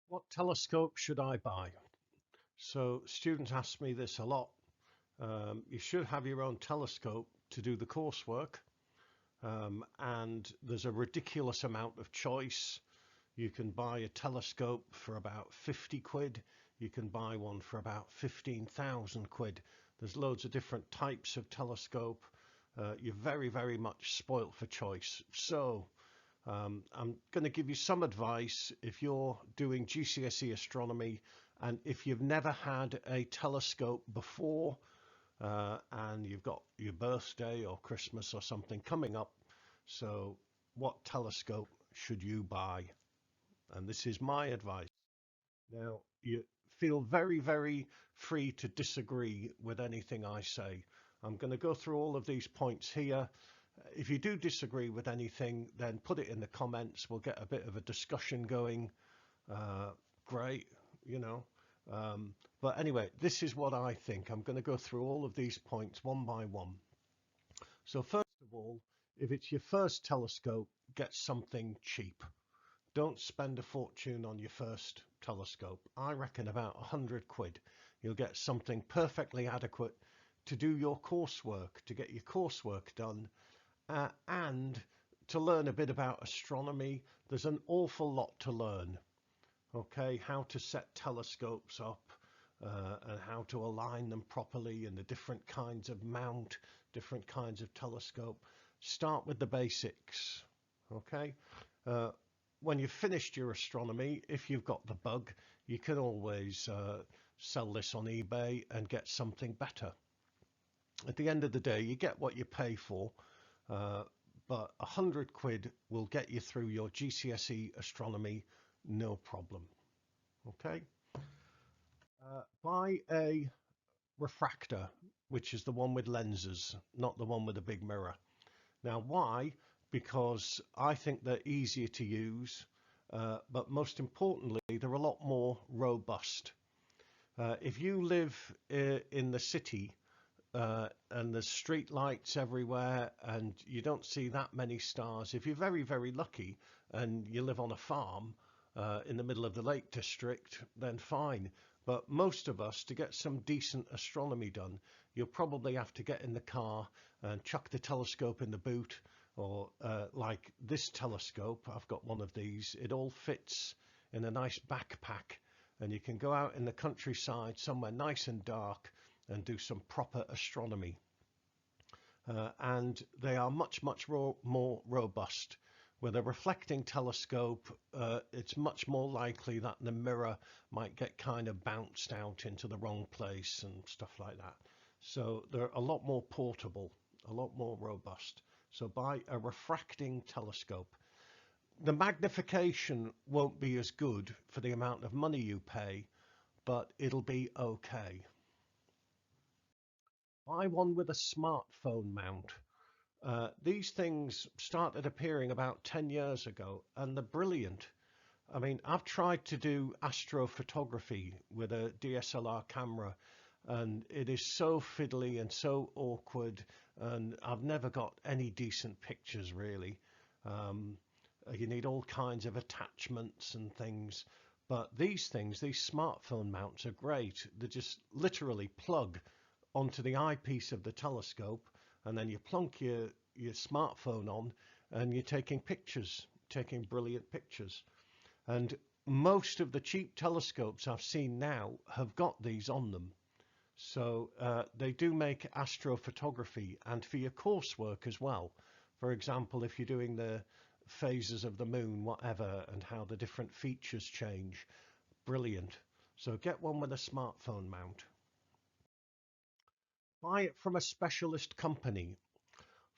What telescope should I buy? So students ask me this a lot. You should have your own telescope to do the coursework, and there's a ridiculous amount of choice. You can buy a telescope for about 50 quid. You can buy one for about 15,000 quid. There's loads of different types of telescope. You're very much spoilt for choice. So I'm going to give you some advice if you're doing GCSE astronomy and if you've never had a telescope before and you've got your birthday or Christmas or something coming up. So what telescope should you buy? And this is my advice. Now, you feel very free to disagree with anything I say. I'm going to go through all of these points here. If you do disagree with anything, then put it in the comments. We'll get a bit of a discussion going. Great, you know. But anyway, this is what I think. I'm going to go through all of these points one by one. So first of all, if it's your first telescope, get something cheap. Don't spend a fortune on your first telescope. I reckon about 100 quid. You'll get something perfectly adequate to do your coursework, to get your coursework done, and to learn a bit about astronomy. There's an awful lot to learn. Okay, how to set telescopes up and how to align them properly and the different kinds of mount, different kinds of telescope. Start with the basics. Okay. When you've finished your astronomy, if you've got the bug, you can always sell this on eBay and get something better. At the end of the day, you get what you pay for, but 100 quid will get you through your GCSE astronomy, no problem. Okay. Buy a refractor, which is the one with lenses, not the one with a big mirror. Now, why? Because I think they're easier to use, but most importantly, they're a lot more robust. If you live in the city and there's street lights everywhere and you don't see that many stars, if you're very lucky and you live on a farm in the middle of the Lake District, then fine. But most of us, to get some decent astronomy done, you'll probably have to get in the car and chuck the telescope in the boot, or like this telescope, I've got one of these, it all fits in a nice backpack and you can go out in the countryside somewhere nice and dark and do some proper astronomy. And they are much more robust. With a reflecting telescope, it's much more likely that the mirror might get kind of bounced out into the wrong place and stuff like that. So they're a lot more portable, a lot more robust. So buy a refracting telescope. The magnification won't be as good for the amount of money you pay, but it'll be okay. Buy one with a smartphone mount. These things started appearing about 10 years ago and they're brilliant. I mean, I've tried to do astrophotography with a DSLR camera and it is so fiddly and so awkward and I've never got any decent pictures really. You need all kinds of attachments and things. But these things, these smartphone mounts are great. They just literally plug onto the eyepiece of the telescope and then you plonk your smartphone on and you're taking pictures, taking brilliant pictures. And most of the cheap telescopes I've seen now have got these on them. So they do make astrophotography and for your coursework as well. For example, if you're doing the phases of the moon, whatever, and how the different features change, brilliant. So get one with a smartphone mount. Buy it from a specialist company.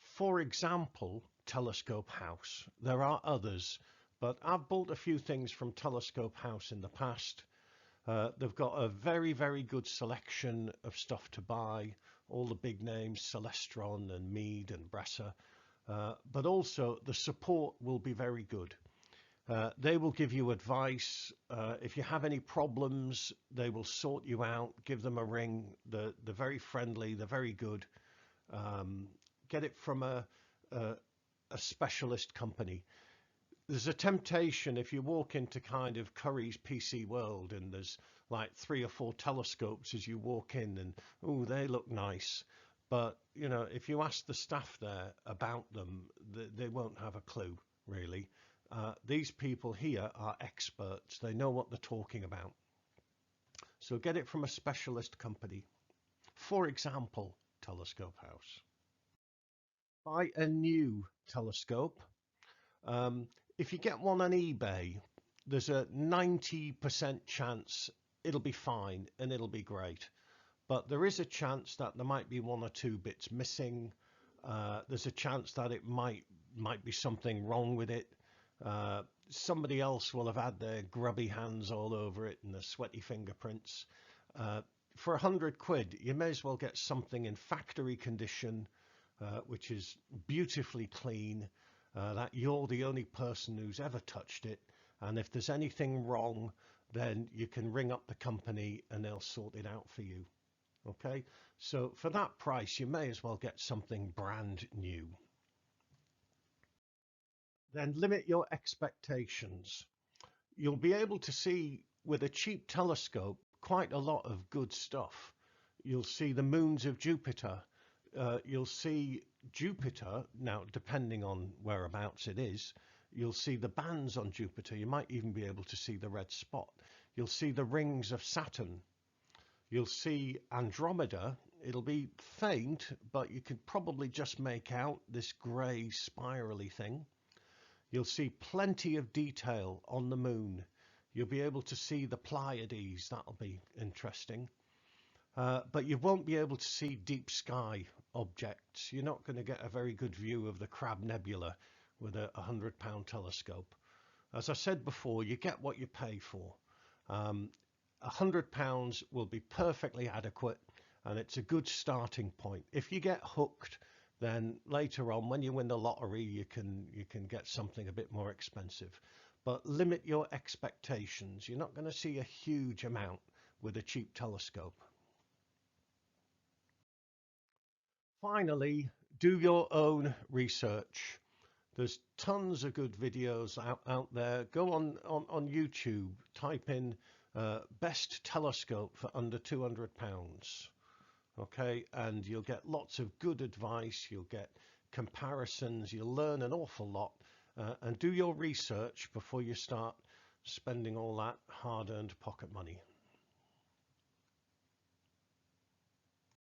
For example, Telescope House. There are others, but I've bought a few things from Telescope House in the past. They've got a very good selection of stuff to buy, all the big names, Celestron and Meade and Bresser, but also the support will be very good. They will give you advice. If you have any problems, they will sort you out. Give them a ring. They're very friendly. They're very good. Get it from a specialist company. there's a temptation if you walk into kind of Curry's PC World and there's like 3 or 4 telescopes as you walk in and, oh, they look nice. But, you know, if you ask the staff there about them, they won't have a clue, really. These people here are experts. They know what they're talking about. So get it from a specialist company. For example, Telescope House. Buy a new telescope. If you get one on eBay, there's a 90% chance it'll be fine and it'll be great. But there is a chance that there might be 1 or 2 bits missing. There's a chance that it might be something wrong with it. Somebody else will have had their grubby hands all over it and their sweaty fingerprints. For £100, you may as well get something in factory condition, which is beautifully clean, that you're the only person who's ever touched it. And if there's anything wrong, then you can ring up the company and they'll sort it out for you. Okay, so for that price, you may as well get something brand new. Then limit your expectations. You'll be able to see with a cheap telescope quite a lot of good stuff. You'll see the moons of Jupiter. You'll see Jupiter, now depending on whereabouts it is, you'll see the bands on Jupiter. You might even be able to see the red spot. You'll see the rings of Saturn. You'll see Andromeda. It'll be faint, but you could probably just make out this grey spirally thing. You'll see plenty of detail on the moon. You'll be able to see the Pleiades. That'll be interesting. But you won't be able to see deep sky objects. You're not going to get a very good view of the Crab Nebula with a £100 telescope. As I said before, you get what you pay for. £100 will be perfectly adequate, and it's a good starting point. If you get hooked, then later on, when you win the lottery, you can get something a bit more expensive. But limit your expectations. You're not going to see a huge amount with a cheap telescope. Finally, do your own research. There's tons of good videos out there. Go on YouTube, type in best telescope for under £200. Okay, and you'll get lots of good advice, you'll get comparisons, you'll learn an awful lot, and do your research before you start spending all that hard-earned pocket money.